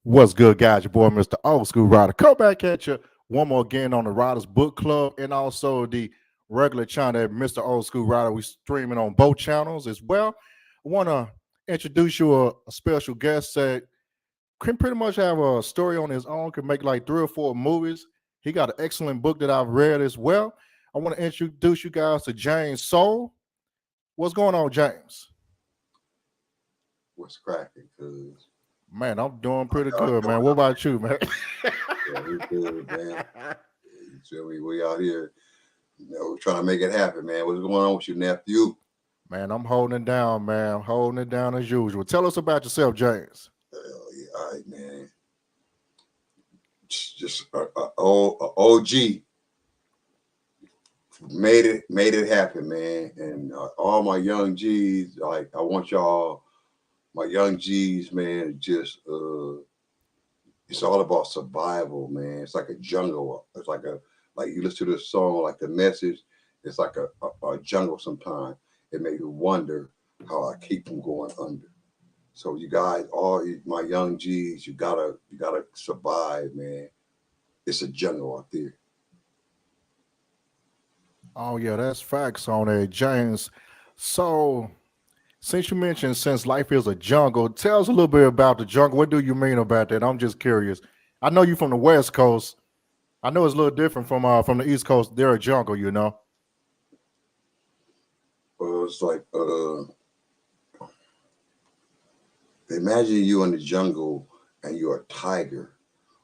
What's good, guys? Your boy, Mr. Old School Ryder. Come back at you one more again on the Riders Book Club and also the regular channel at Mr. Old School Ryder. We streaming on both channels as well. I want to introduce you a special guest that can pretty much have a story on his own, can make like 3 or 4 movies. He got an excellent book that I've read as well. I want to introduce you guys to James Soul. What's going on, James? What's cracking? Cause Man, I'm doing how pretty y'all good, man. doing What out about you, man? here? Yeah, we good, man. You feel me? We out here, trying to make it happen, man. What's going on with your nephew? Man, I'm holding it down, man. I'm holding it down as usual. Tell us about yourself, James. Yeah, all right, man. Just OG made it happen, man. And all my young G's, like I want y'all, my young G's, man. Just it's all about survival, man. It's like a jungle. It's like you listen to this song, like the message. It's like a jungle. Sometimes it made me wonder how I keep from going under. So you guys, my young G's, you gotta survive, man. It's a jungle out there. Oh, yeah, that's facts on it, James. So, since you mentioned since life is a jungle, tell us a little bit about the jungle. What do you mean about that? I'm just curious. I know you from the West Coast. I know it's a little different from the East Coast. They're a jungle, you know. It's like imagine you in the jungle and you're a tiger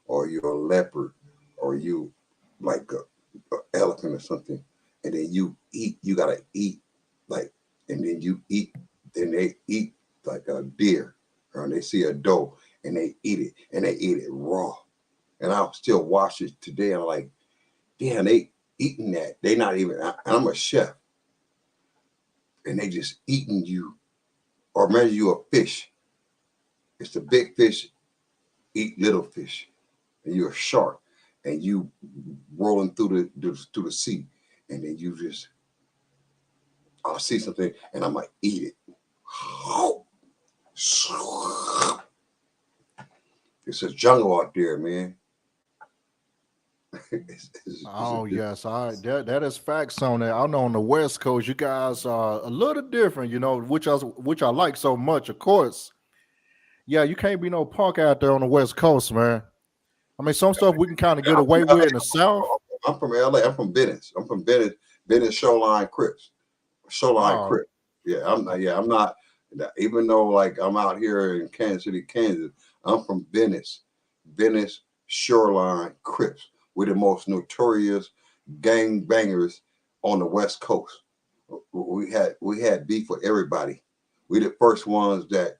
or you're a leopard or you like a elephant or something, and then you eat. You gotta eat like, and then you eat. Then they eat like a deer, or they see a doe and they eat it, and they eat it raw. And I'll still watch it today. I'm like, damn, they eating that. They not even. I'm a chef, and they just eating you. Or imagine you a fish. It's the big fish eat little fish, and you're a shark, and you rolling through the sea, and then you just I'll see something and I might eat it. It's a jungle out there, man. Oh yes, I that is facts on that. I know on the West Coast, you guys are a little different, you know, which I like so much. Of course, yeah, you can't be no punk out there on the West Coast, man. I mean, some stuff we can kind of get I'm away from LA. with in the South. I'm from LA. I'm from Venice. I'm from Venice Shoreline Crips. Shoreline Oh, Crip. Yeah, I'm not. Yeah, I'm not. Even though like I'm out here in Kansas City, Kansas, I'm from Venice Shoreline Crips. We're the most notorious gang bangers on the West Coast. We had beef with everybody. We the first ones that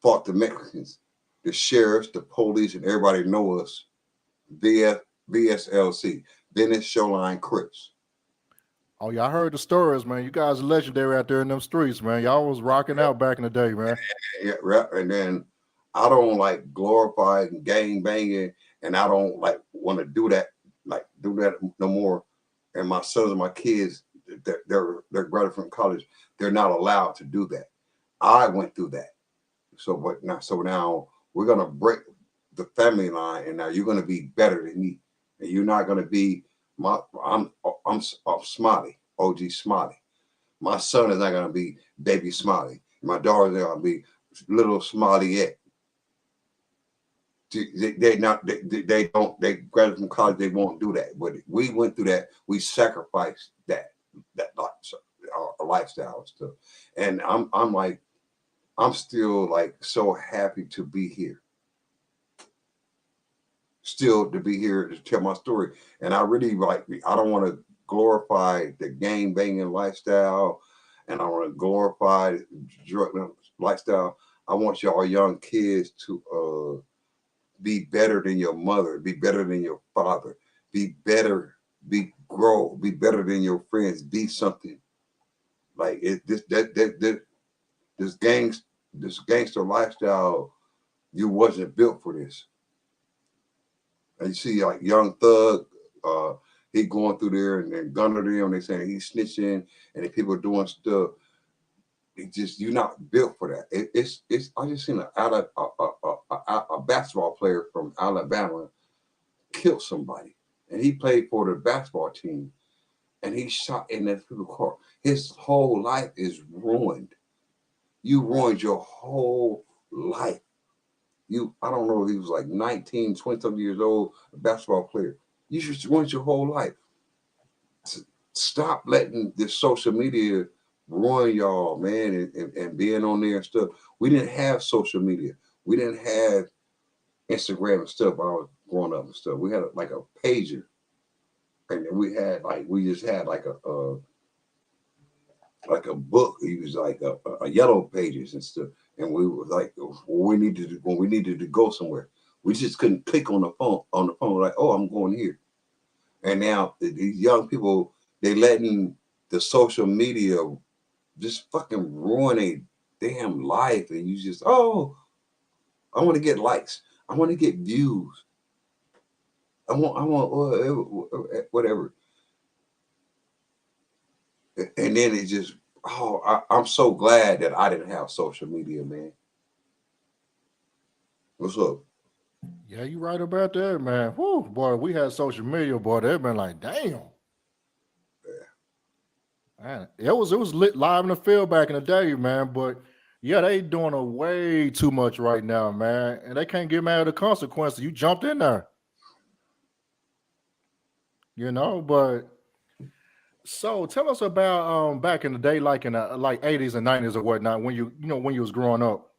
fought the Mexicans, the sheriffs, the police, and everybody know us. VF, VSLC, Venice Shoreline Crips. oh yeah, I heard the stories, man. You guys are legendary out there in them streets, man. Y'all was rocking out back in the day, man. Yeah, right. And then I don't like glorify gang banging, and I don't like want to do that no more. And my sons and my kids, they're graduating from college. They're not allowed to do that. I went through that. So now we're gonna break the family line, and now you're gonna be better than me, and you're not gonna be my. I'm Smiley, OG Smiley. My son is not gonna be baby Smiley. My daughter's not gonna be little Smiley yet. They not they don't they graduate from college, they won't do that. But we went through that. We sacrificed that our lifestyle and stuff. And I'm like I'm still like so happy to be here. Still to be here to tell my story. And I really like I don't want to glorify the gang banging lifestyle, and I want to glorify drug lifestyle. I want y'all young kids to be better than your mother, be better than your father, be better, be better than your friends, be something. Like it this gangs this gangster lifestyle, you wasn't built for this. And you see like Young Thug, uh, he going through there and then gunner them, they saying he's snitching and the people doing stuff. it just you're not built for that. It's. I just seen a basketball player from Alabama kill somebody, and he played for the basketball team, and he shot in that people's car. His whole life is ruined. You ruined your whole life. I don't know if he was like 19, 20 something years old, a basketball player. You just ruined your whole life. Stop letting this social media ruin y'all, man, and being on there and stuff. We didn't have social media. We didn't have Instagram and stuff when I was growing up and stuff. We had like a pager, and then we just had like a book. It was like a yellow pages and stuff. And we were like, when we needed to go somewhere, we just couldn't click on the phone like, oh, I'm going here. And now these young people, they letting the social media just fucking ruin a damn life. And you just, oh, I want to get likes. I want to get views. I want whatever. And then it just, I'm so glad that I didn't have social media, man. What's up? Yeah, you right about that, man. Whew, boy, we had social media, boy. They've been like, damn. Man, it was lit live in the field back in the day, man. But yeah, they doing a way too much right now, man. And they can't get mad at the consequences. You jumped in there, but so tell us about back in the day, like in the like 80s and 90s or whatnot, when when you was growing up.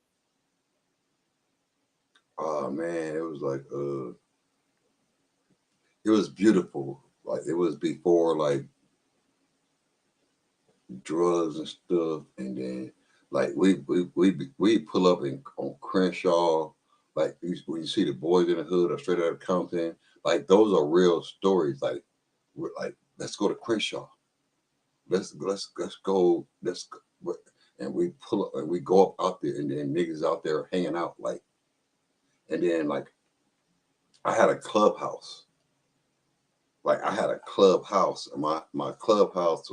Oh man, it was like it was beautiful. Like it was before like drugs and stuff, and then like we pull up on Crenshaw, like when you see the Boys in the Hood or Straight Outta Compton, like those are real stories. Like we're like, let's go to Crenshaw, let's go, and we pull up and we go up out there, and then niggas out there hanging out, like, and then like I had a clubhouse. Like I had a clubhouse, and my clubhouse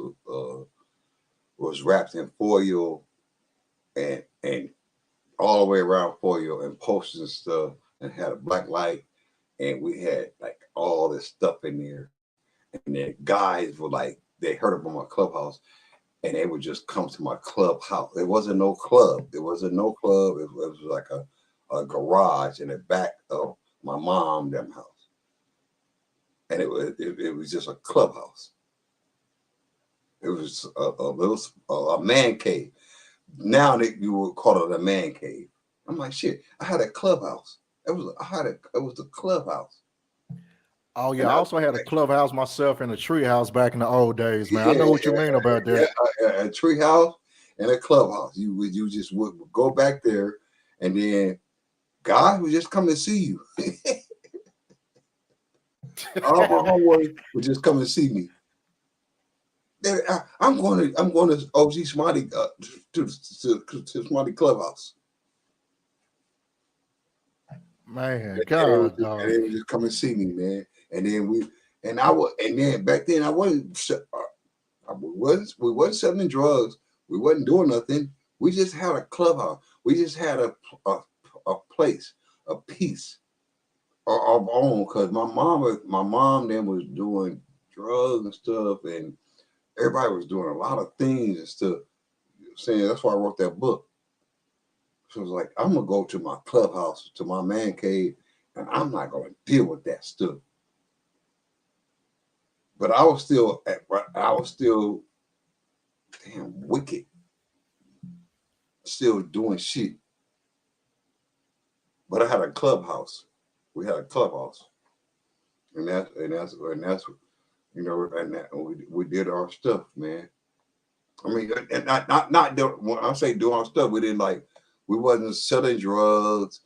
was wrapped in foil and all the way around foil and posters and stuff, and had a black light, and we had like all this stuff in there. And then guys were like, they heard about my clubhouse, and they would just come to my clubhouse. It wasn't no club. It wasn't no club. It was like a garage in the back of my mom them house, and it was just a clubhouse. It was a man cave. Now that you would call it a man cave. I'm like, shit. I had a clubhouse. It was the clubhouse. Oh yeah, And I I also had a clubhouse myself in a tree house back in the old days, man. I yeah, know what you mean about yeah, that. a tree house and a clubhouse. You just would go back there, and then God would just come and see you. All my homeboys would just come and see me. I'm going to OG Smarty to Smarty Clubhouse. Man, And God, they dog. would just come and see me, man. And then and then back then I we wasn't selling drugs. We wasn't doing nothing. We just had a clubhouse. We just had a place, a piece of our own. Cause my mom then was doing drugs and stuff, and everybody was doing a lot of things and stuff. Saying that's why I wrote that book. So it was like, I'm gonna go to my clubhouse, to my man cave, and I'm not gonna deal with that stuff. But I was still damn wicked, still doing shit. But I had a clubhouse. We had a clubhouse, and that's and we did our stuff, man. I mean, and not when I say doing our stuff, we wasn't selling drugs.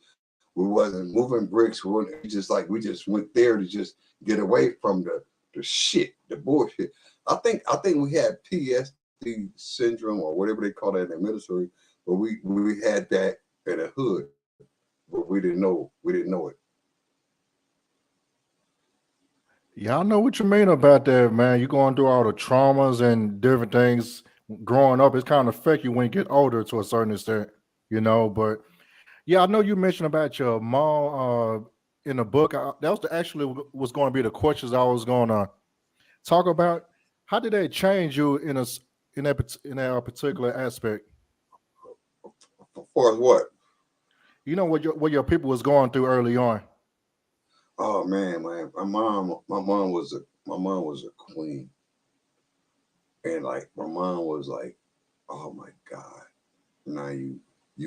We wasn't moving bricks. We just went there to just get away from the shit, the bullshit. I think we had PSD syndrome or whatever they call that in the military, but we had that in the hood, but we didn't know it. Yeah, I know what you mean about that, man. You going through all the traumas and different things growing up, it's kind of affect you when you get older to a certain extent, you know. But yeah, I know you mentioned about your mom in the book. That was actually was going to be the questions I was going to talk about. How did that change you in that particular aspect? For what? You know what your people was going through early on. Oh man, my mom was a queen, and like my mom was like, oh my God, now you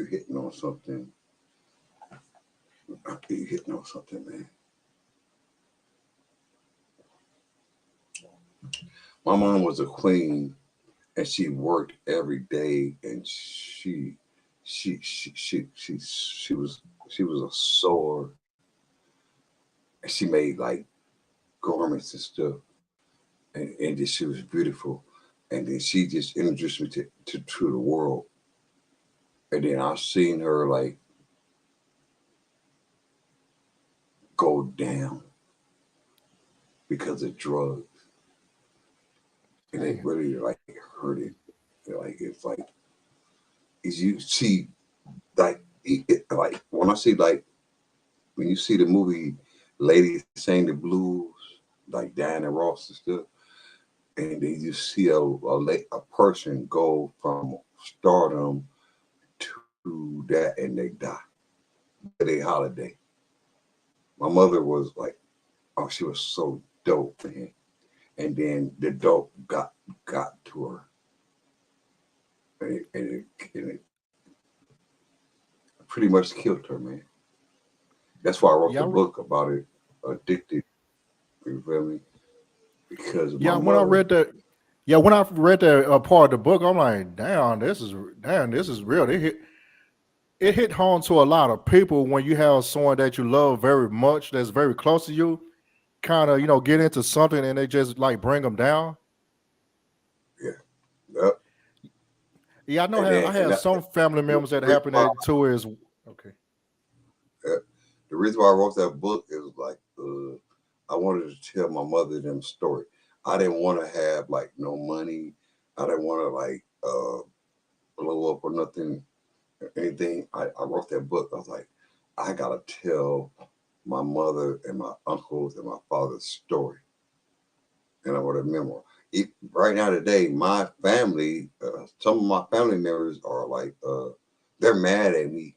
hitting on something, you hitting on something, man. My mom was a queen, and she worked every day, and she was a sewer, and she made like garments and stuff, and she was beautiful, and then she just introduced me to the world, and then I seen her like go down because of drugs, and it Damn. really like hurt it. Like it's like is you see like like when I see like when you see the movie Lady Sang the Blues, like Diana Ross and stuff, and then you see a person go from stardom to that and they die. They holiday. My mother was like, oh, she was so dope, man. And then the dope got to her, and it pretty much killed her, man. That's why I wrote the Yeah, book about it, Addicted. You feel me? Because of my yeah. When I mother. read that, yeah, when I read that part of the book, I'm like, damn, this is real. It hit home to a lot of people when you have someone that you love very much, that's very close to you, kind of get into something and they just like bring them down. Yeah. Yep. Yeah, I know And how then I and have some family the members that reason happen why that too is okay. uh, the reason why I wrote that book is like I wanted to tell my mother them story. I didn't want to have like no money. I didn't want to like blow up or nothing anything. I wrote that book. I was like, I gotta tell my mother and my uncles and my father's story, and I wrote a memoir. Right now today, my family, some of my family members are like, they're mad at me.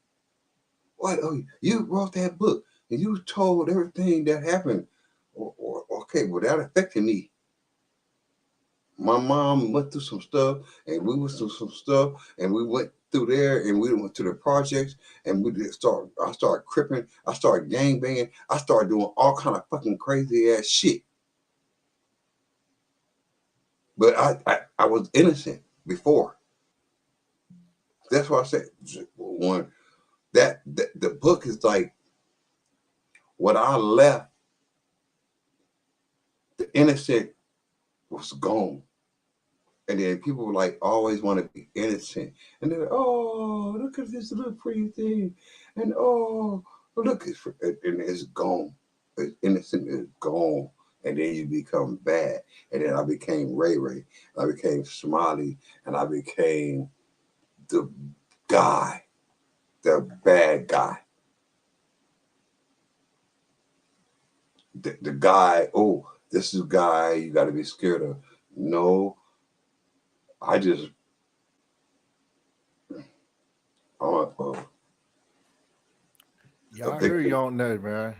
What? Oh, you wrote that book and you told everything that happened. Okay, well that affected me. My mom went through some stuff, and we went through some stuff, and we went through there, and we went to the projects, and we did start. I started cripping. I started gang banging. I started doing all kind of fucking crazy ass shit. But I was innocent before. That's why I said one that the book is like what I left. The innocent was gone. And then people like always want to be innocent, and they're like, oh, look at this little pretty thing, and oh, look, and it's gone. It's innocent is gone, and then you become bad. And then I became Ray Ray, I became Smiley, and I became the guy, the bad guy, the guy. Oh, this is a guy you got to be scared of. No, I just, Yeah, a I hear victim. you on that, man.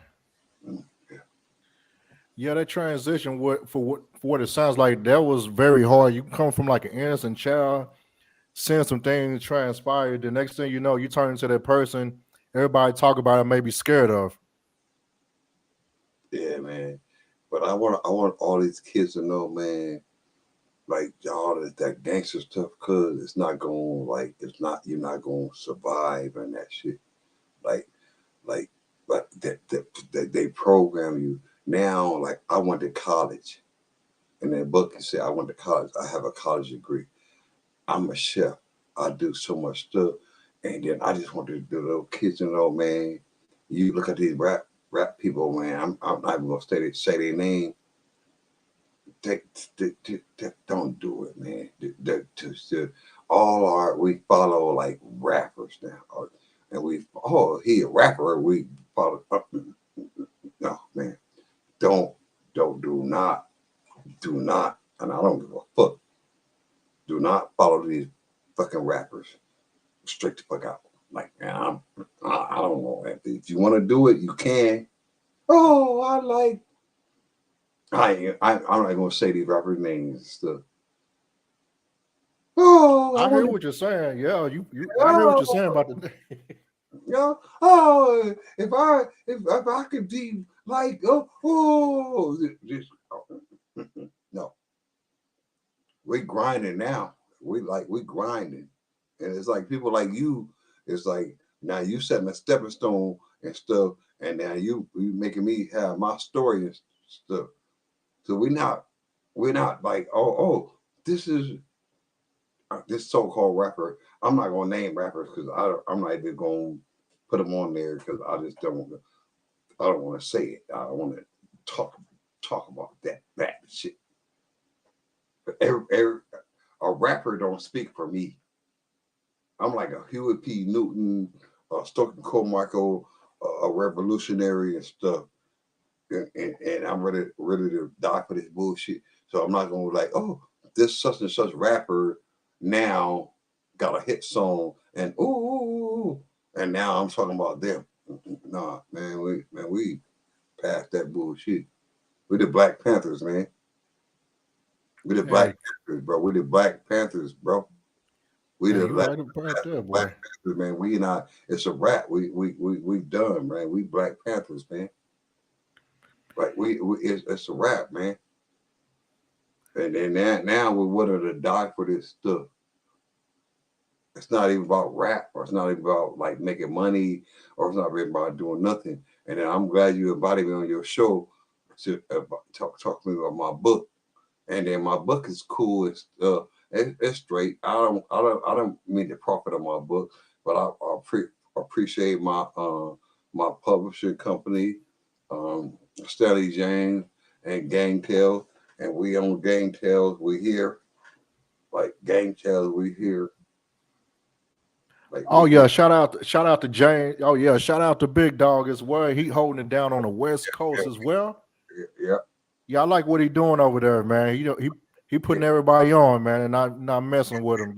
Yeah, that transition for what it sounds like that was very hard. You come from like an innocent child, seeing some things transpire. The next thing you know, you turn into that person everybody talk about and may be scared of. Yeah, man. But I want all these kids to know, man, like y'all that gangster stuff, cause it's not going like it's not you're not gonna survive and that shit. Like like like that they program you now. Like I went to college, and that book you said I went to college. I have a college degree. I'm a chef. I do so much stuff, and then I just want the little kids to know, man. You look at these rap people, man. I'm not even gonna say their name. don't do it, man. We follow like rappers now, and he a rapper. We follow. No, man, don't do not, and I don't give a fuck. Do not follow these fucking rappers straight the fuck out. Like, man, I don't know. If you want to do it, you can. Oh, I'm not gonna say these rappers' names and stuff. Oh, I hear what you're saying. Yeah, I hear what you're saying oh, about the. if I could be like this, no, we grinding now. We grinding, and it's like people like you. It's like now you setting a stepping stone and stuff, and now you making me have my story and stuff. So we're not like this is this so-called rapper. I'm not gonna name rappers because I'm not even gonna put them on there because I don't want to say it. I don't want to talk about that shit. But a rapper don't speak for me. I'm like a Huey P. Newton, Stokely Carmichael, a revolutionary and stuff. And I'm ready to die for this bullshit. So I'm not gonna like, oh, this such and such rapper now got a hit song and and now I'm talking about them. Nah, man, we past that bullshit. We the Black Panthers, man. We the Black Hey, Panthers, bro. We the Black Panthers, bro. We hey, the you right about there, Black boy. Panthers, man. We not. It's a wrap. We done, man. We Black Panthers, man. Like it's a wrap, man. And then now we're willing to die for this stuff. It's not even about rap, or it's not even about like making money, or it's not even about doing nothing. And then I'm glad you invited me on your show to talk to me about my book. And then my book is cool. It's straight. I don't mean to profit on my book, but appreciate my publishing company, um, Stanley James and Gang Tales, and we own Gang Tales. We here, like Gang Tales. We here, like Oh we yeah, here. shout out to Jane. Oh yeah, shout out to Big Dog as well. He holding it down on the West Coast as well. Yeah, Yeah, I like what he doing over there, man. He yeah. putting everybody on, man, and not messing with them.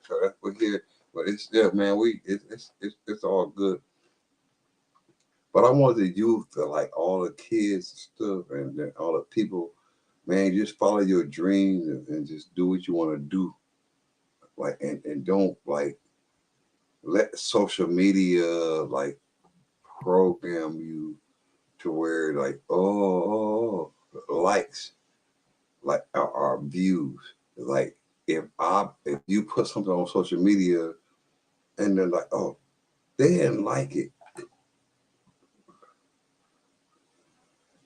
So that's what here. But it's yeah, man. It's all good. But I want the youth to like all the kids and stuff, and then all the people, man. Just follow your dreams and just do what you want to do. Like and don't like let social media like program you to where like likes like our views. Like if you put something on social media and they're like, oh, they didn't like it,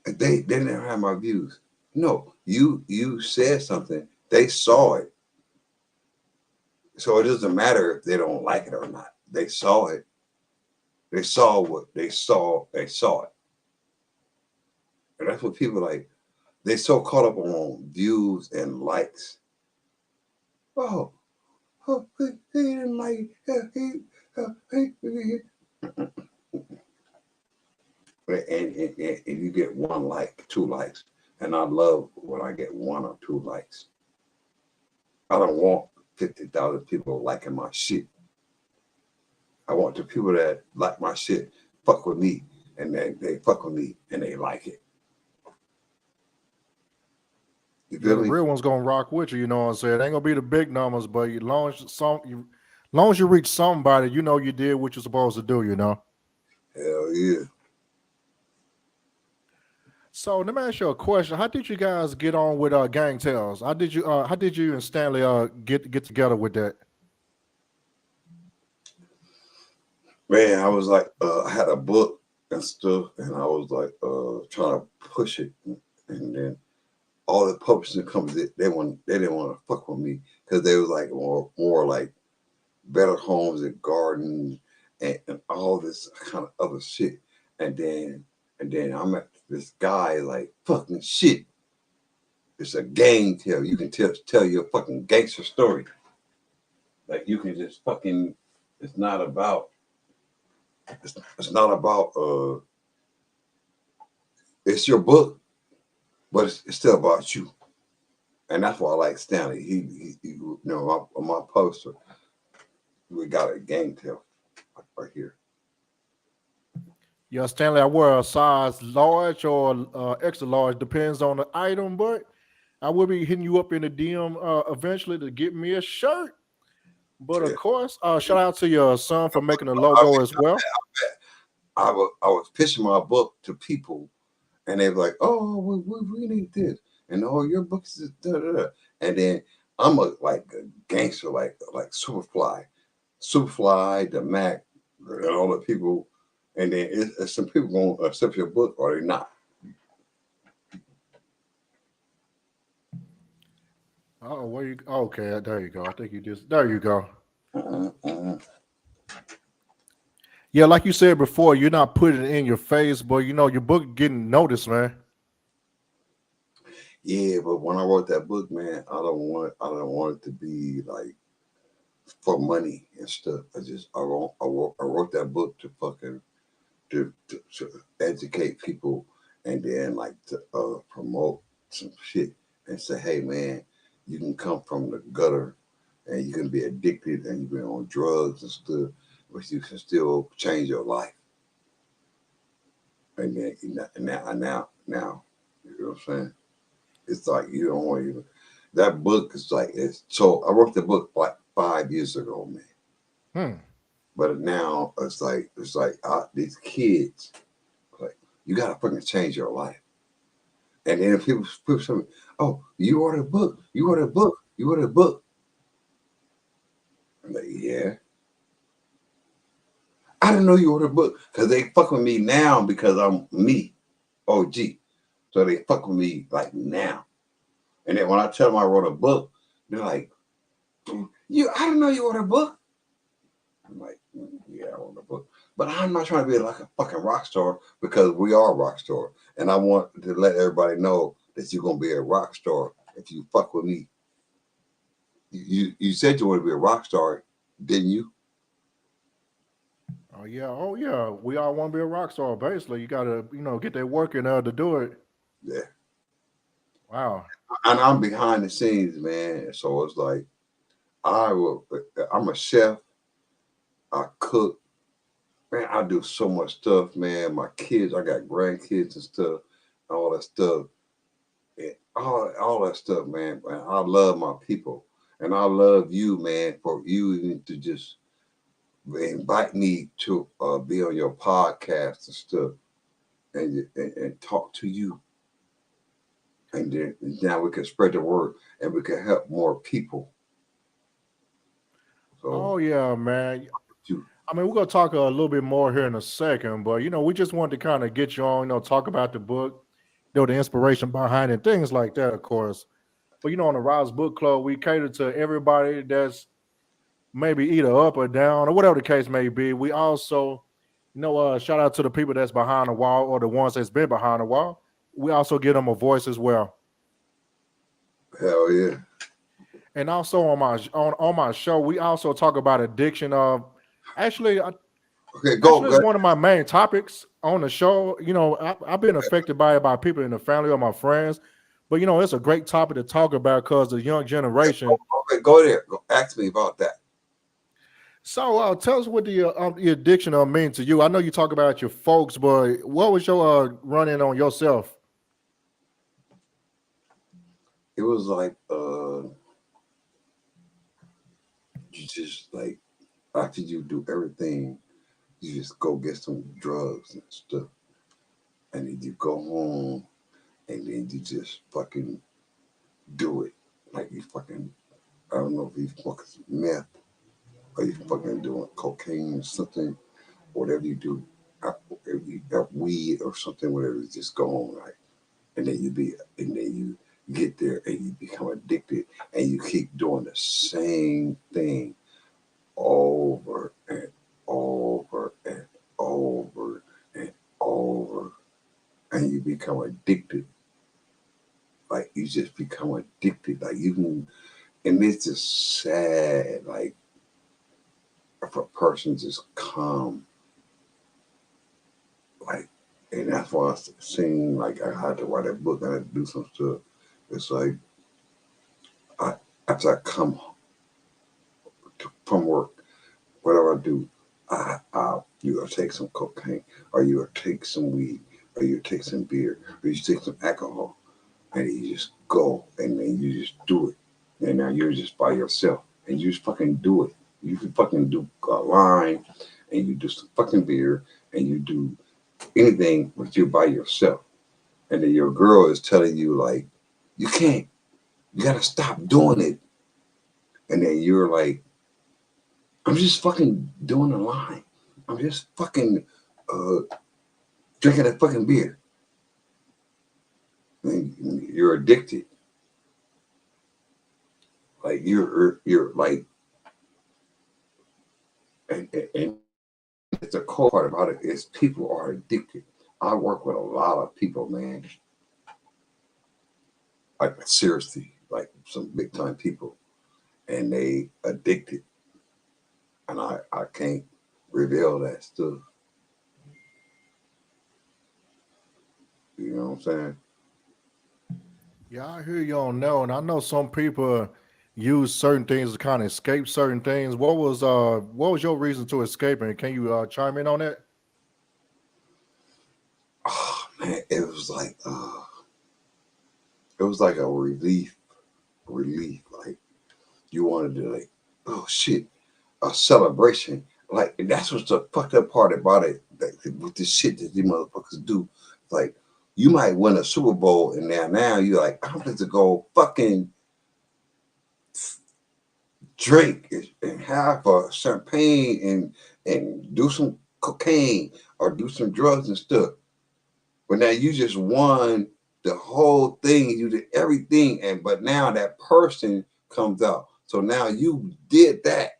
they didn't have my views. No, you said something, they saw it. So it doesn't matter if they don't like it or not. They saw it. They saw what they saw. They saw it. And that's what people like. They so caught up on views and likes. Oh, he didn't like and you get one like, two likes. And I love when I get one or two likes. I don't want 50,000 people liking my shit. I want the people that like my shit fuck with me, and they fuck with me and they like it. You Yeah, feel the me? real one's gonna rock with you. You know what I'm saying? It ain't gonna be the big numbers, but long as you reach somebody, you did what you're supposed to do. Hell yeah. So let me ask you a question. How did you guys get on with Gang Tales? How did you and Stanley get together with that? Man, I was like, I had a book and stuff, and I was like, trying to push it, and then all the publishing companies they didn't want to fuck with me because they was like more like better homes and gardens and all this kind of other shit, and then I met this guy like fucking shit. it's a gang tale. You can tell your fucking gangster story. Like you can just fucking. It's not about. It's not about. It's your book, but it's still about you, and that's why I like Stanley. He you know, on my poster, we got a gang tale right here. Yeah, Stanley, I wear a size large or extra large, depends on the item, but I will be hitting you up in the DM eventually to get me a shirt. But of Yeah. course, shout out to your son for making the logo as well. I was pitching my book to people, and they were like, "Oh, we need this," and "Oh, your books is da da da," and then I'm a gangster, like Superfly, the Mac, and all the people, and then it's some people gonna accept your book or they not. Oh, where you? Okay, there you go. I think you just there. You go. Uh, uh, Yeah, like you said before, you're not putting it in your face, but you know your book getting noticed, man. yeah, but when I wrote that book, man, I don't want it to be like for money and stuff. I wrote that book to fucking to educate people and then like to promote some shit and say, hey man, you can come from the gutter and you can be addicted and you've been on drugs and stuff, but you can still change your life. And then now, you know what I'm saying? It's like you don't want to even. That book is like it's so. I wrote the book like 5 years ago, man. Hmm. But now it's like these kids like you gotta fucking change your life. And then people say, "Oh, you ordered a book. You ordered a book. You ordered a book." I'm like, "Yeah, I didn't know you ordered a book because they fuck with me now because I'm me, OG. So they fuck with me like now. And then when I tell them I wrote a book, they're like, "You, I didn't know you ordered a book." I'm like, "Yeah, I wrote a book." But I'm not trying to be like a fucking rock star because we are a rock star. And I want to let everybody know that you're gonna be a rock star if you fuck with me. You said you want to be a rock star, didn't you? Oh yeah. We all want to be a rock star. Basically, you gotta get that work in to do it. Yeah. Wow. And I'm behind the scenes, man. So it's like I will. I'm a chef. I cook. Man, I do so much stuff, man. My kids, I got grandkids and stuff, all that stuff, and all that stuff, man. Man, I love my people, and I love you, man, for you even to just invite me to be on your podcast and stuff, and talk to you, and then now we can spread the word, and we can help more people. So, Oh yeah, man. you, I mean, we're gonna talk a little bit more here in a second, but we just wanted to kind of get you on, talk about the book, the inspiration behind it, things like that, of course. But on the Rise Book Club, we cater to everybody that's maybe either up or down or whatever the case may be. We also, shout out to the people that's behind the wall or the ones that's been behind the wall. We also give them a voice as well. hell yeah. And also on my show, we also talk about addiction. Actually, Okay, go. Actually, it's one of my main topics on the show. I've been affected by it by people in the family or my friends, but it's a great topic to talk about because the young generation. Okay, go there. Go ask me about that. So, tell us what the addiction mean to you. I know you talk about your folks, but what was your run in on yourself? It was like you just like after you do everything, you just go get some drugs and stuff, and then you go home, and then you just fucking do it. Like you fucking, I don't know if you fucking meth or you fucking doing cocaine or something, whatever you do, if you got weed or something, whatever, you just go on, right? And then and then you get there and you become addicted, and you keep doing the same thing over and over and over and over, and you become addicted like you just become addicted. Like you can, and it's just sad. Like if a person just come, like, and that's why I seen like I had to write a book. I had to do some stuff. It's like I after I come from work, whatever I do, I you gonna take some cocaine, or you gonna take some weed, or you take some beer, or you take some alcohol, and you just go and then you just do it. And now you're just by yourself and you just fucking do it. You can fucking do a line and you do some fucking beer and you do anything but you're by yourself. And then your girl is telling you like, you can't, you gotta stop doing it. And then you're like, I'm just fucking doing a line. I'm just fucking uh, drinking a fucking beer. And you're addicted. Like you're like, and it's the cool part about it is people are addicted. I work with a lot of people, man. Like seriously, like some big time people, and they addicted, and I can't reveal that stuff. You know what I'm saying? Yeah, I hear you on that, and I know some people use certain things to kind of escape certain things. What was your reason to escaping? Can you chime in on that? Oh man, it was like a relief. Like you wanted to like, oh shit, a celebration. Like that's what's the fucked up part about it. Like, with this shit that these motherfuckers do. Like you might win a Super Bowl and now you're like, I'm going to go fucking drink and have a champagne and do some cocaine or do some drugs and stuff. But now you just won the whole thing. You did everything, and but now that person comes out. So now you did that,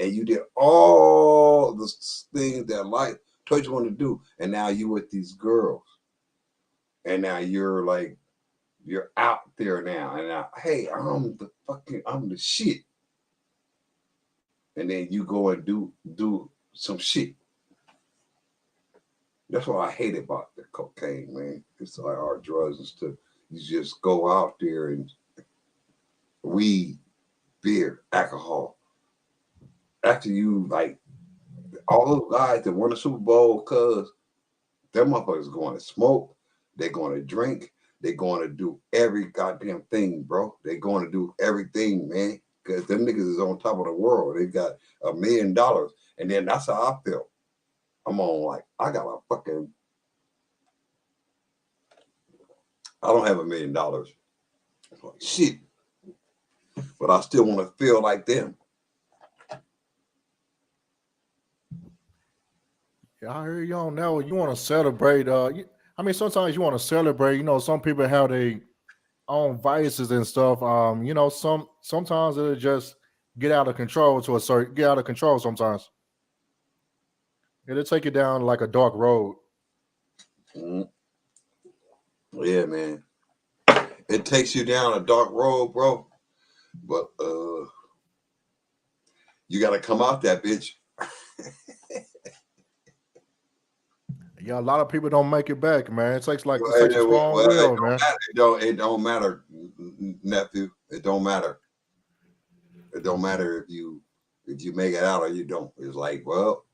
and you did all the things that life told you want to do, and now you with these girls, and now you're like you're out there now, and now hey, I'm the shit, and then you go and do some shit. That's what I hate about the cocaine, man. It's like our drugs and stuff. You just go out there and weed, beer, alcohol. After you like all those guys that won the Super Bowl, cause them motherfuckers going to smoke, they're going to drink, they're going to do every goddamn thing, bro. They're going to do everything, man. Cause them niggas is on top of the world. They got $1 million, and then that's how I felt. I'm on like I got a fucking. I don't have $1 million. Like, shit, but I still want to feel like them. Yeah, I hear you on that. You want to celebrate. I mean, sometimes you want to celebrate. You know, some people have their own vices and stuff. You know, sometimes it'll just get out of control. Sometimes it'll take you down like a dark road. Mhm. Yeah, man. It takes you down a dark road, bro. But you got to come out that bitch. Yeah, a lot of people don't make it back, man. It Well, takes a strong it will, don't man. matter. It don't matter, nephew. It don't matter. It don't matter if you make it out or you don't. It's like, well,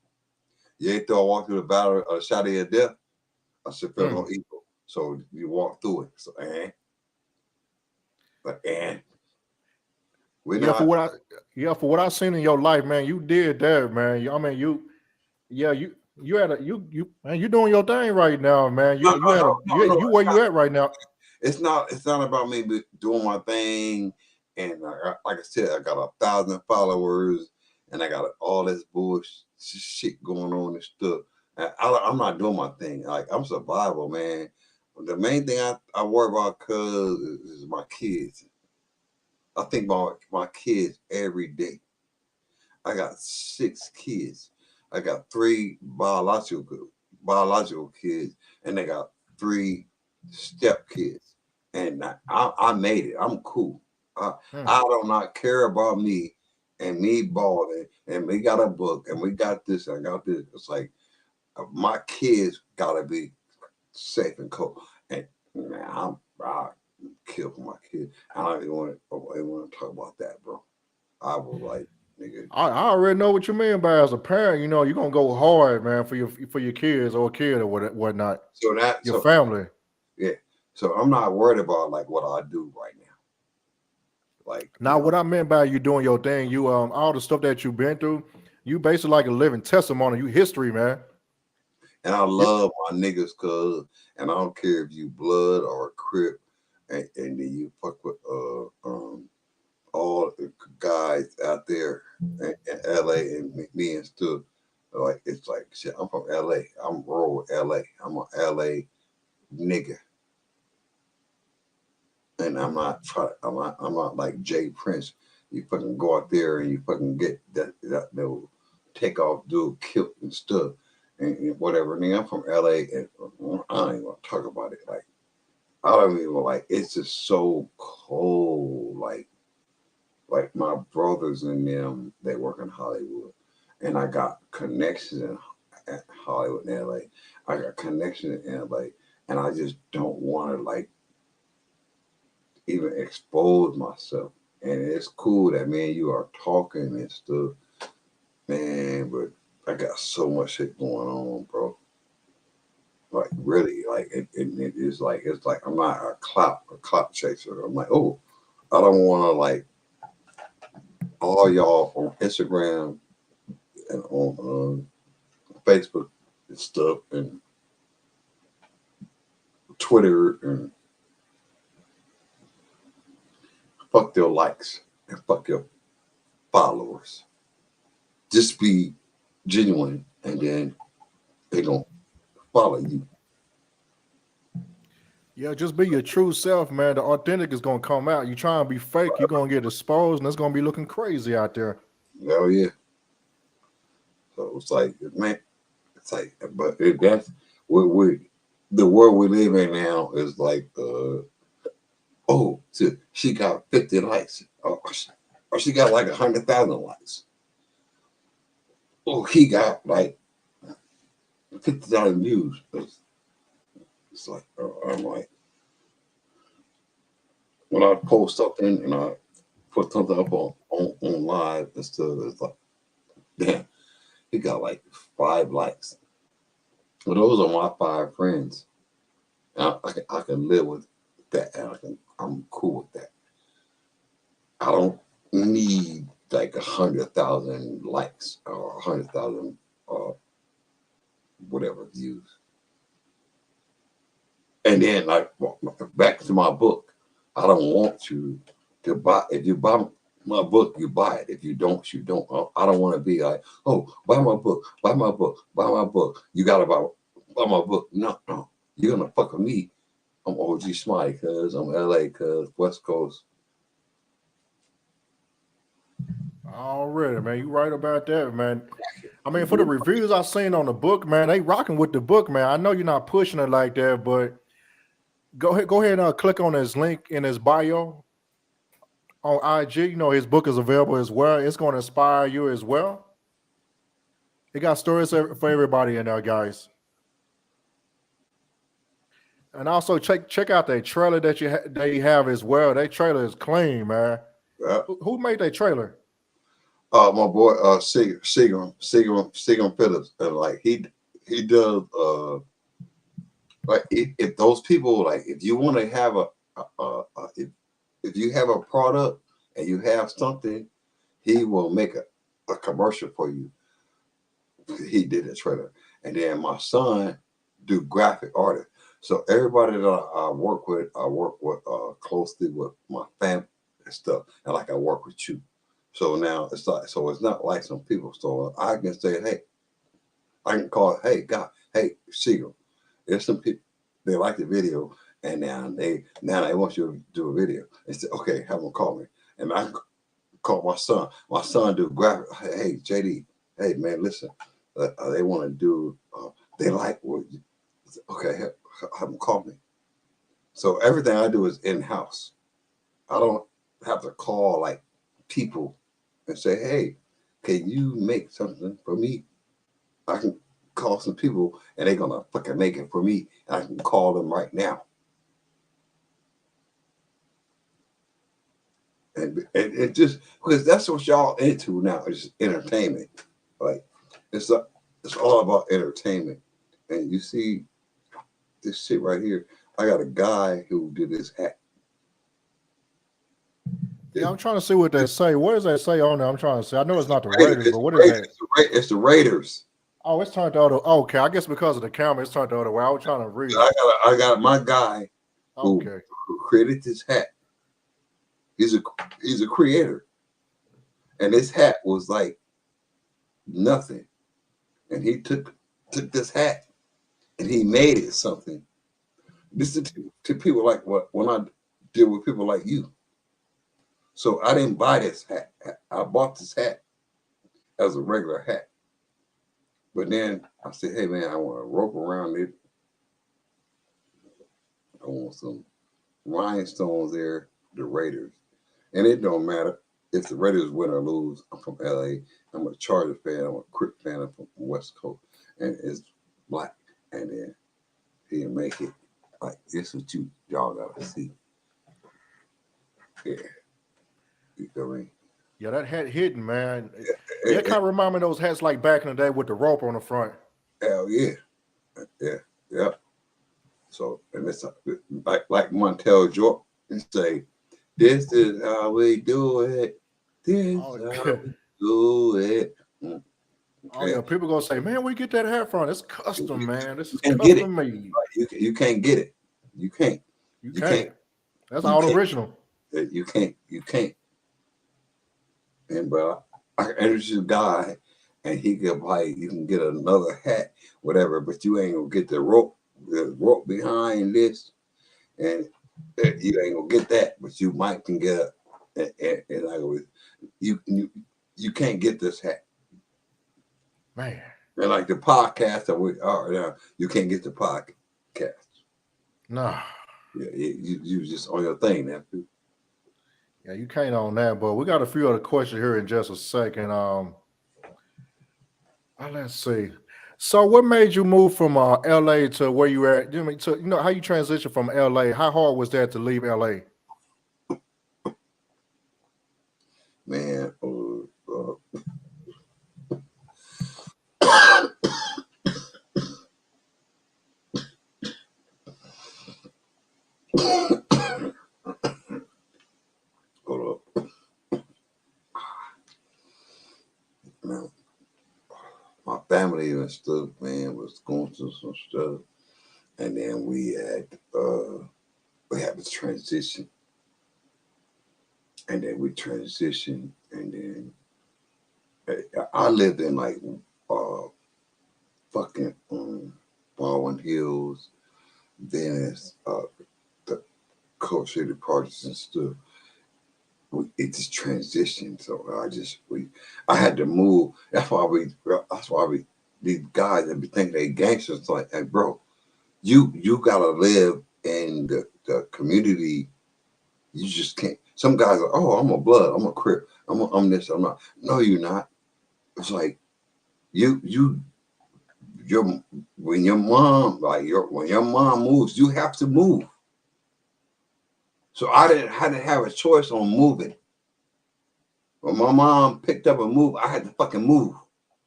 you ain't throw a walk through the battle or shadow of death. I should feel no Mm. evil. So you walk through it. So and we're Yeah, not. for what I seen in your life, man, you did that, man. I mean, yeah, you had a you man, you doing your thing right now, man. No, You no, had no, a no, you where you at right now. it's not. It's not about me doing my thing. And like I said, I got 1,000 followers, and I got all this bullshit shit going on and stuff. And I'm not doing my thing. Like I'm survival, man. The main thing I worry about, cause is my kids. I think about my kids every day. I got 6 kids. I got 3 biological kids, and they got 3 step kids. and I made it. I'm cool. Hmm. I do not care about me and me balling, and we got a book, and we got this, and I got this. It's like my kids gotta be safe and cool. And man, I kill for my kids. I don't even want to talk about that, bro. I was like, nigga. I already know what you mean by as a parent. You know, you're gonna go hard, man, for your kids or kid or whatnot, your So family. yeah. So I'm not worried about like what I do right now. Like, Now, what I meant by you doing your thing, you all the stuff that you've been through, you basically like a living testimony. You history, man. and I You, love my niggas, cuz, and I don't care if you blood or a crip, and then you fuck with all the guys out there in LA and me and stuff. Like it's like shit. I'm from LA. I'm rural LA. I'm an LA nigga, and I'm not like Jay Prince. You fucking go out there and you fucking get that no take off dude killed and stuff and whatever. Nigga, I'm from LA, and I don't even want to talk about it. Like I don't even like. It's just so cold. Like my brothers and them, they work in Hollywood, and I got connections in Hollywood and LA. I got connections in LA, and I just don't want to like even expose myself. And it's cool that me and you are talking and stuff, man. But I got so much shit going on, bro. Like really, like it's like I'm not a clout chaser. I'm like, oh, I don't want to like all y'all on Instagram and on Facebook and stuff and Twitter and fuck your likes and fuck your followers. Just be genuine, and then they gonna follow you. yeah, just be your true self, man. The authentic is gonna come out. You try and be fake, you're gonna get exposed, and it's gonna be looking crazy out there. Hell yeah. So it's like, man, it's like, but that's we the world we live in now is like, oh, so she got 50 likes, or she got like 100,000 likes. Oh, he got like 50,000 views. It's like, I'm like, when I post something and I put something up on live and stuff, it's like, damn, he got like 5 likes. Well, those are my 5 friends. I can live with that. And I'm cool with that. I don't need like 100,000 likes or 100,000 uh, whatever views. And then like back to my book, I don't want you to buy. If you buy my book, you buy it. If you don't, you don't. I don't want to be like, oh, buy my book, buy my book, buy my book. You gotta buy my book. No, no, you're gonna fuck with me. I'm OG Smiley, cuz I'm LA, cuz West Coast. Already, man. You right about that, man. I mean, for the reviews I seen on the book, man, they rocking with the book, man. I know you're not pushing it like that, but go ahead and click on his link in his bio on IG. You know, his book is available as well. It's going to inspire you as well. It got stories for everybody in there, guys. And also check out that trailer that they have as well. That trailer is clean, man. Yeah. Who made that trailer? My boy, Seagram Phillips, and like he does like if those people like if you want to have if you have a product and you have something, he will make a commercial for you. He did a trailer, and then my son do graphic artist. So everybody that I work with, I work with closely with my family and stuff, and like I work with you. So now it's not like some people. So I can say, hey, I can call, hey, God, hey, Seagull. There's some people they like the video, and now they want you to do a video. And say, okay, have them call me, and I call my son. My son do graphic. Hey, JD, hey man, listen, they want to do. They like what? Okay, have them call me. So everything I do is in house. I don't have to call like people and say, "Hey, can you make something for me?" I can call some people and they're gonna fucking make it for me. And I can call them right now. And it just because that's what y'all into now is entertainment. Like it's a, it's all about entertainment. And you see this shit right here. I got a guy who did this hat. Yeah, I'm trying to see what they say. What does that say on there? I'm trying to see. I know it's not the Raiders. Raiders, but what is that? It's the Raiders. Oh, it's turned the other. Okay, I guess because of the camera, it's turned the other way. I was trying to read it. I got my guy Okay. who created this hat. He's a creator, and this hat was like nothing, and he took this hat and he made it something. This is to people like what when I deal with people like you. So I didn't buy this hat. I bought this hat as a regular hat, but then I said, "Hey man, I want a rope around it. I want some rhinestones there, the Raiders." And it don't matter if the Raiders win or lose. I'm from LA. I'm a Chargers fan. I'm a Crip fan. I'm from West Coast. And it's black. And then he'll make it like this is what y'all gotta see. Yeah. You feel me? Yeah, that hat hidden, man. Yeah, it kind of remind me of those hats like back in the day with the rope on the front. Hell yeah. Yeah. Yeah. So and it's like Montel Jordan say, this is how we do it. This Oh, is how we do it. oh yeah, people gonna say, man, where you get that hat from? It's custom, man. This is can't get it. custom made. You can't get it. You can't. You You can't. can't. That's You all can't. original. You can't. You can't. And but I introduce you a guy, and he could buy. You can get another hat, whatever, but you ain't gonna get the rope behind this, and you ain't gonna get that. But you might can get a, and I go, you can't get this hat. Man. And like the podcast that we are now, you can't get the podcast. Nah. Yeah, you just on your thing now. Yeah, you can't on that, but we got a few other questions here in just a second. Let's see. So, what made you move from LA to where you at? You know how you transition from LA? How hard was that to leave LA? Man, hold up. Man, my family and stuff, man, was going through some stuff, and then we had to transition, and then we transitioned, and then I lived in like uh fucking Baldwin Hills, Venice, the Coast City parties and stuff. It just transitioned, so I had to move. That's why we these guys that be thinking they gangsters like, hey, bro, you gotta live in the community. You just can't. Some guys are, oh, I'm a blood, I'm a Crip, I'm this, I'm not. No, you're not. It's like you your when your mom when your mom moves, you have to move. So I didn't have a choice on moving. When my mom picked up and moved, I had to fucking move,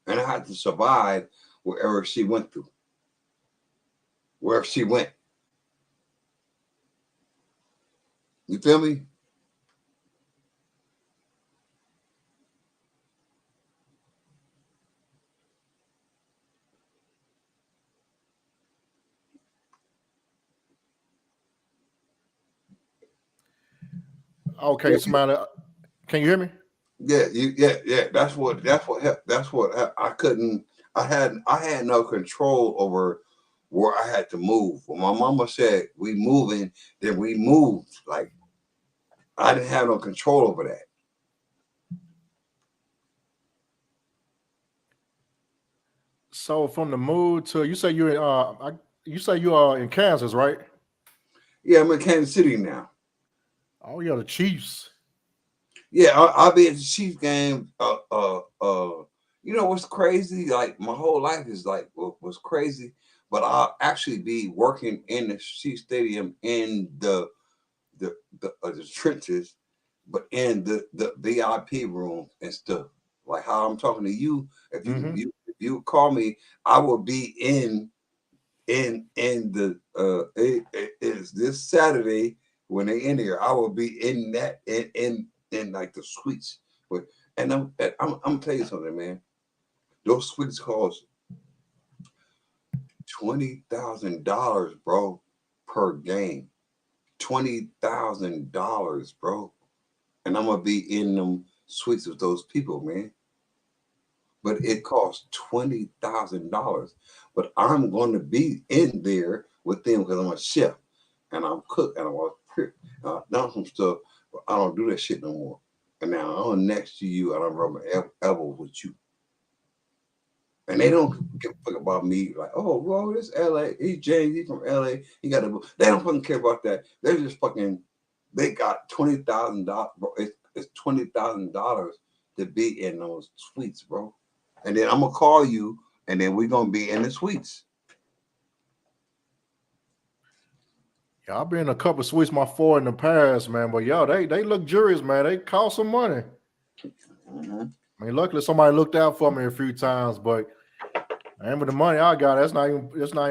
and I had to survive wherever she went through, wherever she went. You feel me? Okay, Smiley, can you hear me? Yeah. That's what I couldn't. I had no control over where I had to move. When my mama said we moving, then we moved. Like I didn't have no control over that. So, from the move to you say you say you are in Kansas, right? Yeah, I'm in Kansas City now. Oh yeah, the Chiefs. Yeah, I'll be at the Chiefs game. You know what's crazy? Like my whole life is like was crazy, but I'll actually be working in the Chiefs Stadium in the trenches, but in the VIP rooms and stuff. Like how I'm talking to you. If you call me, I will be in the it is this Saturday when they in here. I will be in that in like the suites. But and I'm gonna tell you something, man. Those suites cost $20,000, bro, per game. $20,000, bro. And I'm gonna be in them suites with those people, man. But it costs $20,000. But I'm gonna be in there with them because I'm a chef and I'm cook and I've done some stuff, but I don't do that shit no more. And now I'm next to you and I'm rubbing elbows with you. And they don't give a fuck about me. Like, oh, well, this LA. He's James. He's from LA. He got a. They don't fucking care about that. They're just fucking. They got $20,000. Bro, it's $20,000 to be in those suites, bro. And then I'm gonna call you, and then we're gonna be in the suites. Yeah, I've been in a couple of suites my four in the past, man. But yo, they luxurious, man. They cost some money. Mm-hmm. I mean, luckily somebody looked out for me a few times, but and with the money I got, it's not even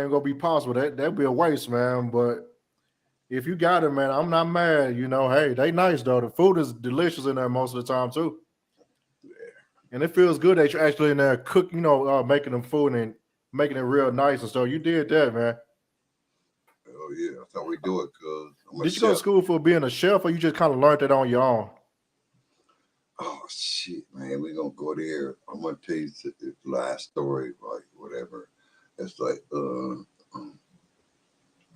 gonna be possible. That'd be a waste, man. But if you got it, man, I'm not mad. You know, hey, they nice though. The food is delicious in there most of the time too, and it feels good that you're actually in there making them food and making it real nice and stuff. You did that, man. Oh yeah, that's how we do it. Cause I'm a Did you go to chef. school for being a chef, or you just kind of learned it on your own? Oh shit, man, we gonna go there. I'm gonna tell you the last story, like whatever. It's like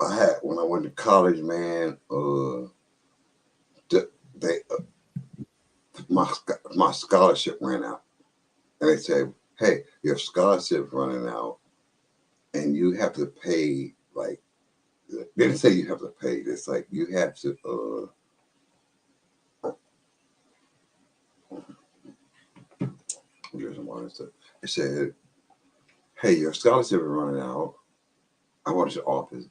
I had when I went to college, man. They my scholarship ran out, and they said, "Hey, your scholarship's running out, and you have to pay." Like they didn't say you have to pay. It's like you have to. It said, "Hey, your scholarship is running out. I want your office,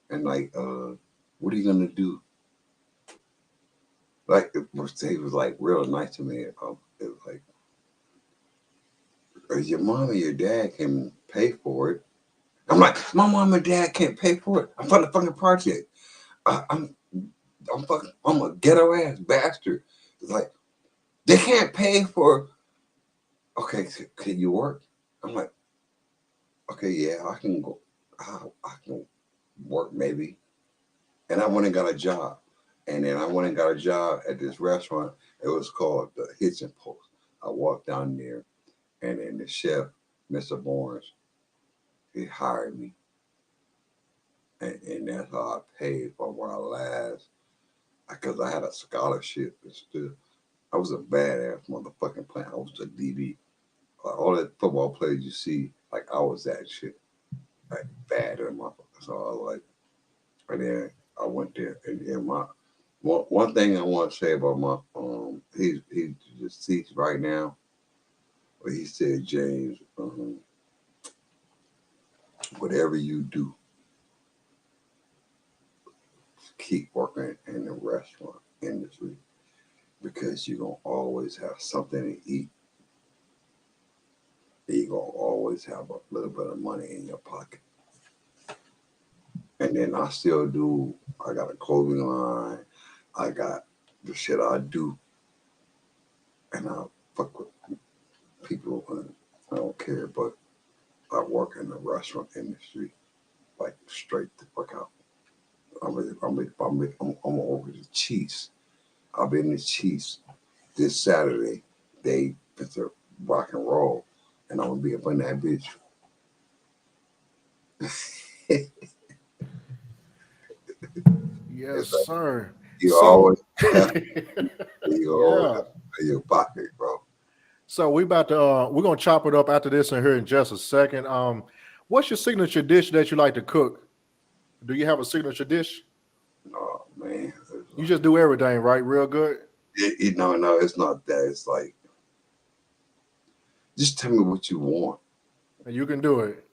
and like, what are you gonna do?" Like he was like real nice to me. It was like, your mom and your dad can pay for it. I'm like, my mom and dad can't pay for it. I'm from the fucking project. I'm a ghetto ass bastard. It's like they can't pay for. Okay, can you work? I'm like, okay, yeah, I can go. I can work maybe. And I went and got a job. And then I went and got a job at this restaurant. It was called the Hitchin Post. I walked down there, and then the chef, Mr. Barnes, he hired me. And that's how I paid for my last, because I had a scholarship and stuff. I was a badass motherfucking player. I was a DB. All the football players you see, like I was that shit. Like bad in my so I was like, and then I went there and then my one thing I want to say about my he's deceased right now, but he said, James, whatever you do, keep working in the restaurant industry because you're gonna always have something to eat. You're gonna always have a little bit of money in your pocket. And then I still do. I got a clothing line. I got the shit I do, and I fuck with people, and I don't care. But I work in the restaurant industry, like straight the fuck out. I'm over the Chiefs. I'll be in the Chiefs this Saturday. They it's a rock and roll, and I'm gonna be up in that bitch. Yes, It's like sir. you So, always have you always yeah. have in your pocket, bro. So we're gonna chop it up after this and here in just a second. What's your signature dish that you like to cook? Do you have a signature dish? Man, You just do everything right, real good. no, it's not that. It's like, just tell me what you want. And you can do it.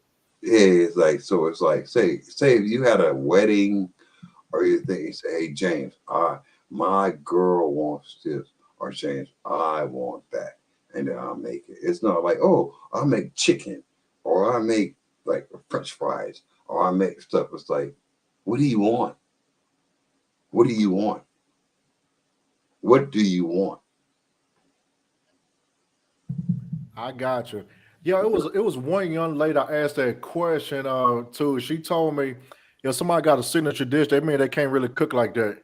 Yeah, it's like, so it's like, say if you had a wedding or you think, you say, hey James, my girl wants this, or James, I want that, and then I'll make it. It's not like, oh, I'll make chicken, or I make like French fries, or I make stuff. It's like, what do you want? What do you want? What do you want? I got you. Yeah, it was one young lady I asked that question to. She told me, somebody got a signature dish, that mean they can't really cook like that.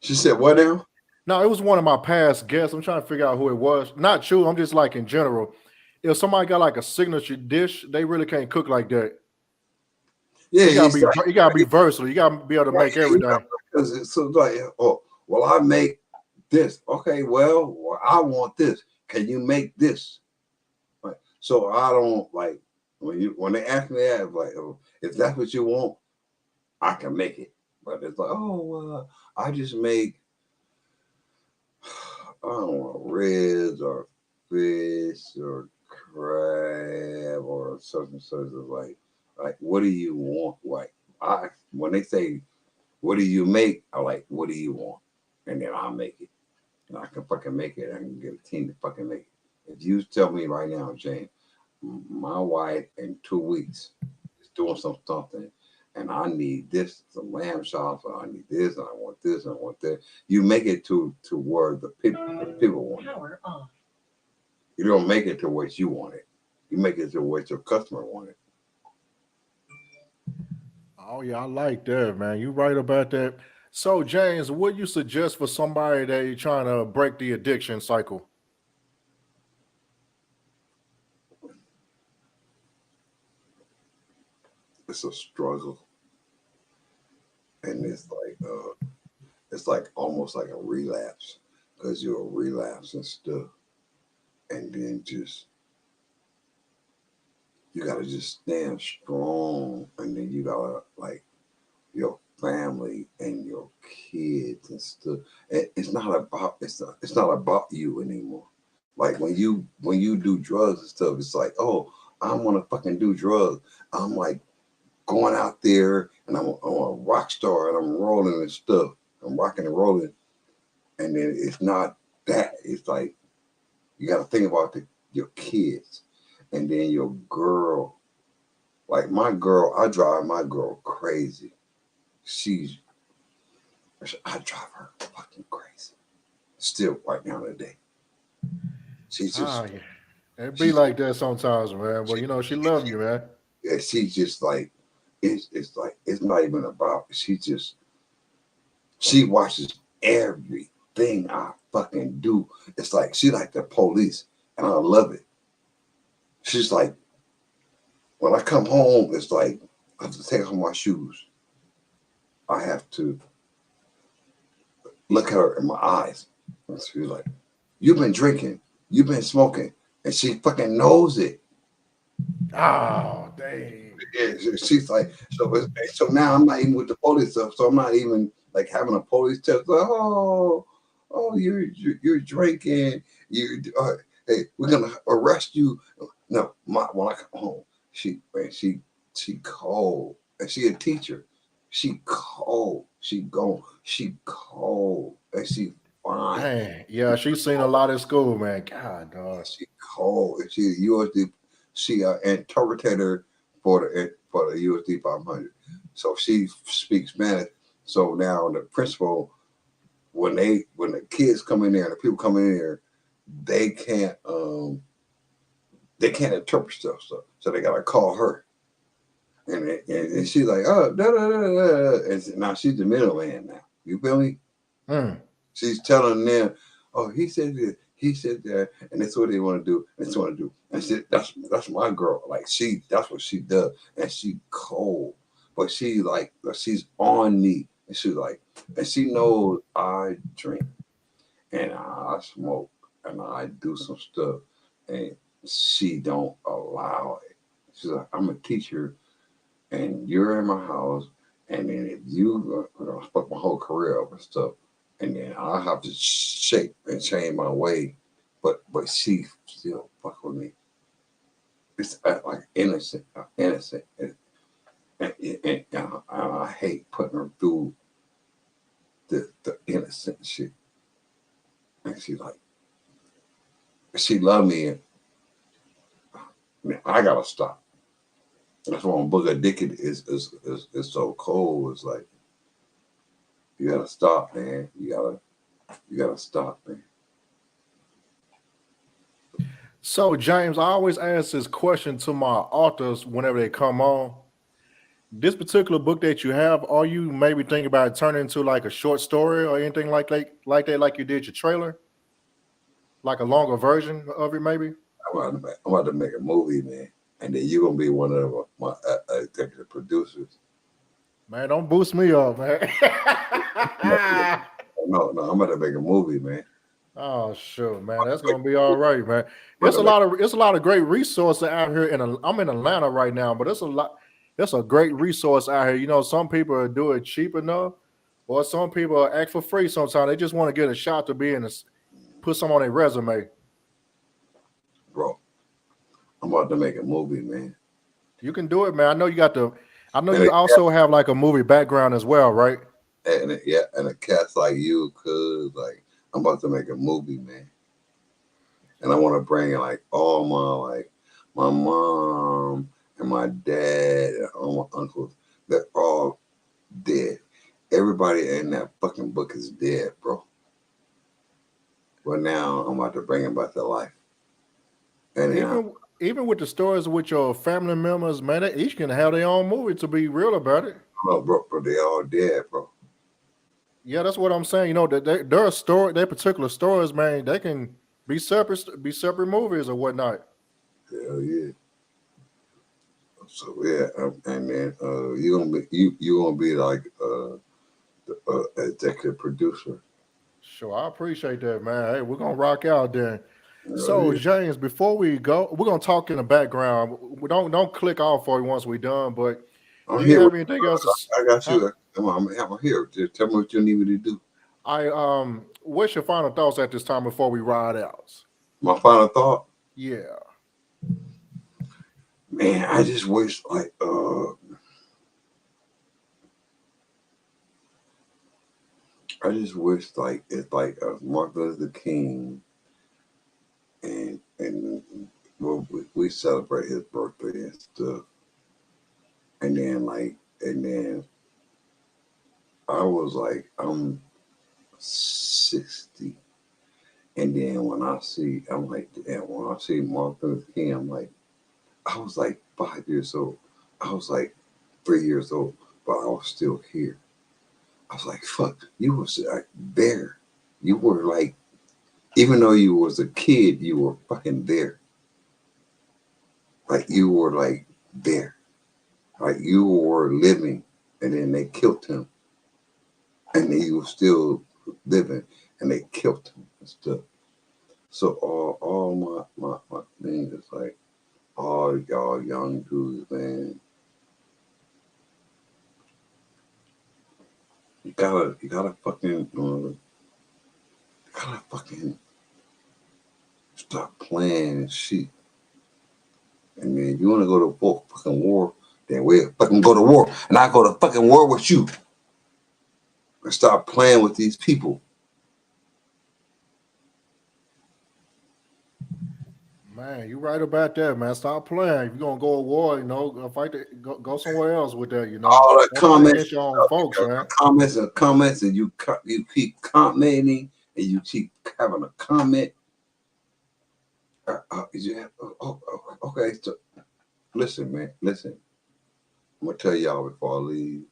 She said, what now? No, it was one of my past guests. I'm trying to figure out who it was. Not you. I'm just like in general. If somebody got like a signature dish, they really can't cook like that. Yeah, You gotta he's be you gotta be versatile. You gotta be able to right. make everything. Because it's so like, oh, well, I make this. Okay, well, I want this. Can you make this? Right. So I don't like when they ask me that, like, oh, if that's what you want, I can make it. But it's like, oh, I just make, I don't know, ribs or fish or crab or something. Like, what do you want? Like, when they say, what do you make? I like, what do you want? And then I'll make it. And I can fucking make it. I can get a team to fucking make it. If you tell me right now, James, my wife in 2 weeks is doing something, and I need this, some lamb chops, or I need this, and I want this, and I want that. You make it to where the people want it. You don't make it to what you want it. You make it to what your customer wanted. Oh yeah, I like that, man. You right about that. So James, what you suggest for somebody that trying to break the addiction cycle? It's a struggle, and it's like almost like a relapse because you're a relapse and stuff, and then just you gotta just stand strong, and then you gotta like your family and your kids and stuff. It's not about you anymore. Like when you do drugs and stuff, it's like, oh, I want to fucking do drugs. I'm like going out there and I'm a rock star and I'm rolling and stuff. I'm rocking and rolling, and then it's not that. It's like you got to think about your kids, and then your girl. Like my girl, I drive my girl crazy. She's I drive her fucking crazy. Still right now today. She's Ah, just yeah. It be she's like that sometimes, man. But she, she love you, man. yeah, she's just like it's like it's not even about she watches everything I fucking do. It's like she like the police and I love it. She's like when I come home, it's like I have to take off my shoes. I have to look at her in my eyes. And she's like, you've been drinking, you've been smoking, and she fucking knows it. Oh, dang. Yeah, she's like, so now I'm not even with the police stuff. So I'm not even like having a police test. Like, oh, you're drinking. Hey, we're gonna arrest you. No, when I come home, she cold, and she a teacher. She cold. She cold, and she fine. Dang. Yeah, she's seen a lot in school, man. God, dog. She cold. And she USD. She interpreter for the USD 500. So she speaks Spanish. So now the principal, when the kids come in there, the people come in there, they can't they can't interpret stuff. So they gotta call her. And she's like, oh, da, da, da, da. And now she's the middleman now. You feel me? Mm. She's telling them, "Oh, he said this, he said that, and that's what they want to do. And that's what to do." And that's my girl. Like that's what she does, and she cold, but she's on me, and she's like, and she knows I drink and I smoke and I do some stuff, and she don't allow it. She's like, "I'm a teacher, and you're in my house, And then if you fuck my whole career up and stuff, and then I have to shape and change my way, but she still fuck with me. It's like innocent, and I hate putting her through the innocent shit. And she loved me, and man, I gotta stop. That's why Book Addicted is so cold. It's like you gotta stop, man. You gotta stop, man. So, James, I always ask this question to my authors whenever they come on. This particular book that you have, are you maybe thinking about turning into like a short story or anything like that, like you did your trailer, like a longer version of it, maybe? I'm about to make a movie, man, and then you're gonna be one of my executive producers. Man, don't boost me up, man. No, I'm about to make a movie, man. Oh, sure, man. That's gonna be all right, man. I'm about to make, It's a lot of great resources out here I'm in Atlanta right now, but it's a great resource out here. You know, some people do it cheap enough, or some people act for free sometimes. They just want to get a shot to be in a put some on their resume. bro. I'm about to make a movie, man. You can do it, man. I know And you also have like a movie background as well, right? and a cats like you, cause like I'm about to make a movie, man. And I want to bring in like all my mom and my dad and all my uncles. They're all dead. Everybody in that fucking book is dead, bro. But now I'm about to bring them back to life. And then Even with the stories with your family members, man, they each can have their own movie to be real about it. bro, they all dead, bro. Yeah, that's what I'm saying. You know, that their story, their particular stories, man, they can be separate movies or whatnot. Hell yeah. So yeah, and then you gonna be like the executive producer. Sure, I appreciate that, man. Hey, we're gonna rock out there. Hell So, yeah. James, before we go, we're gonna talk in the background. We don't click off for it once we're done. But I'm do you here. have anything else? I got Huh? you. I'm here. Just tell me what you need me to do. What's your final thoughts at this time before we ride out? My final thought, Yeah. man. I just wish like it's like Martin Luther King and well, we celebrate his birthday and stuff, and then I was like I'm 60, and then I'm like, and when I see Martin Luther King, I'm like, I was like 5 years old, I was like 3 years old, but I was still here. I was like, fuck, you was there. You were like, even though you was a kid, you were fucking there. Like you were like there. Like you were living, and then they killed him, and he was still living, and they killed him and stuff. So all my thing is like, all y'all young dudes, man, you gotta fucking stop playing and shit. And then if you wanna go to fucking war, then we'll fucking go to war, and I go to fucking war with you, and stop playing with these people. Man, you right about that, man. Stop playing. If you're gonna go to war, go fight. Go somewhere else with that. All the Don't fight comments, against your own folks, man. comments, and you keep commenting, and you keep having a comment. Okay. So listen, man. Listen. I'm gonna tell y'all before I leave.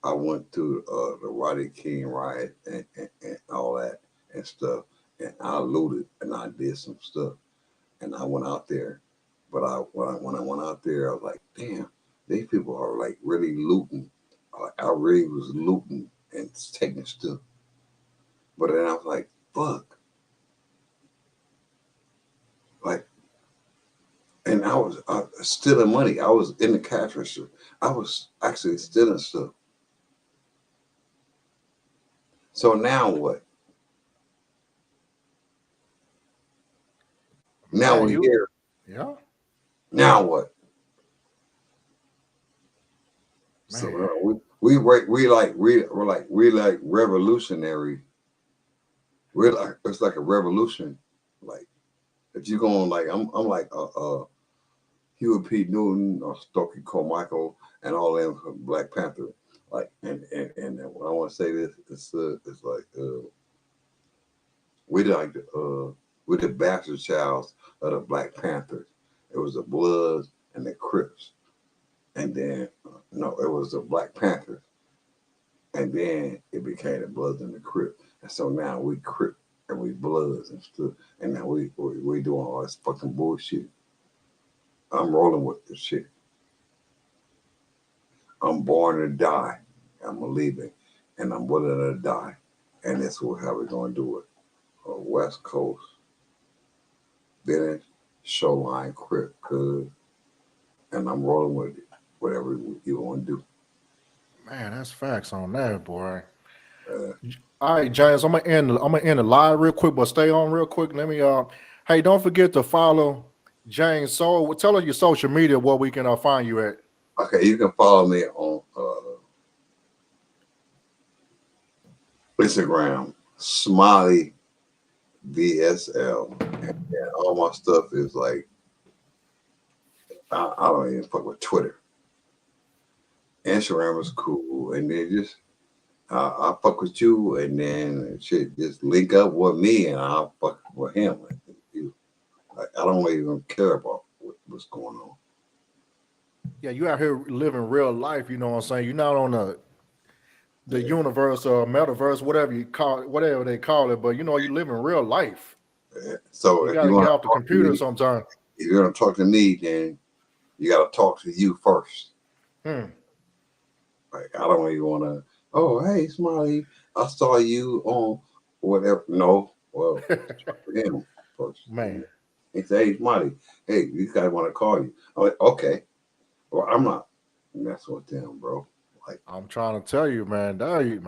I went to the Ryder King riot and all that and stuff, and I looted and I did some stuff, and I went out there. But when I went out there, I was like, damn, these people are like really looting. I really was looting and taking stuff. But then I was like, fuck, like, and I was stealing money. I was in the cash register. I was actually stealing stuff. So now what? Now Man, we're here. yeah, Now what? So man. we're like revolutionary. We're like it's like a revolution. Like if you go on like I'm like Huey P. Newton or Stokely Carmichael and all them from Black Panther. Like and when I want to say this, it's like we like we're the bastard childs of the Black Panthers. It was the Bloods and the Crips, and then no, it was the Black Panthers, and then it became the Bloods and the Crips, and so now we Crip and we Bloods and stuff, and now we doing all this fucking bullshit. I'm rolling with this shit. I'm born to die. I'm leaving, and I'm willing to die, and that's how we're gonna do it. West Coast, then Shoreline Crip, cuz, and I'm rolling with it. Whatever you want to do. Man, that's facts on that, boy. Uh, All right, James, I'm gonna end the live real quick, but stay on real quick. Let me hey, don't forget to follow James Soul. Tell us your social media where we can find you at. okay, you can follow me on Instagram, Smiley VSL, and all my stuff is like I don't even fuck with Twitter. Instagram is cool, and then just I fuck with you, and then shit just link up with me, and I'll fuck with him. Like, I don't even care about what's going on. Yeah, you out here living real life, you know what I'm saying? You're not on the Yeah. universe or metaverse, whatever you call it, whatever they call it, but you know, you live in real life. Yeah. So You if gotta you get want off to the talk to computer me, sometime. if you're gonna talk to me, then you got to talk to you first. Hmm. Like I don't even want to. Oh, hey, Smiley, I saw you on whatever. No, well, talk to him first. Man, He say, hey, Smiley, hey, these guys want to call you. I'm like, okay, well, I'm not messing with them, bro. Like, I'm trying to tell you, man. There you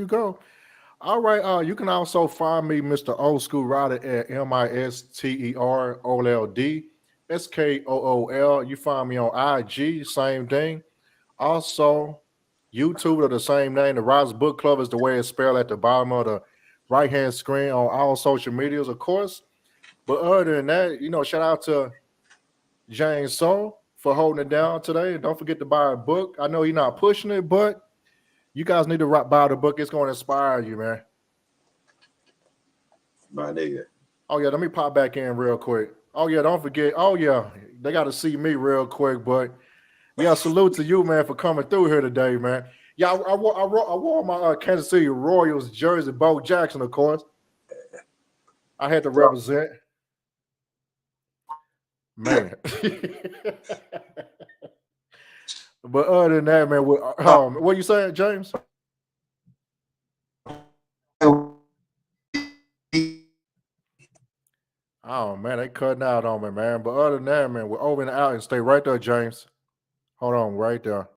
go. All right. You can also find me, Mr. Old School Rider, at MisterOldSkool. You find me on IG, same thing. Also, YouTube are the same name. The Rise Book Club is the way it's spelled at the bottom of the right hand screen on all social medias, of course. But other than that, shout out to James Soul for holding it down today. Don't forget to buy a book. I know he's not pushing it, but you guys need to buy the book. It's going to inspire you, man. my nigga. Oh yeah, let me pop back in real quick. Oh yeah, don't forget. Oh yeah, they got to see me real quick. But yeah, salute to you, man, for coming through here today, man. Yeah, I wore my Kansas City Royals jersey, Bo Jackson, of course. I had to represent, man. But other than that, man, what you saying, James? Oh man, they cutting out on me, man. But other than that, man, we're over and out and stay right there, James. Hold on, right there.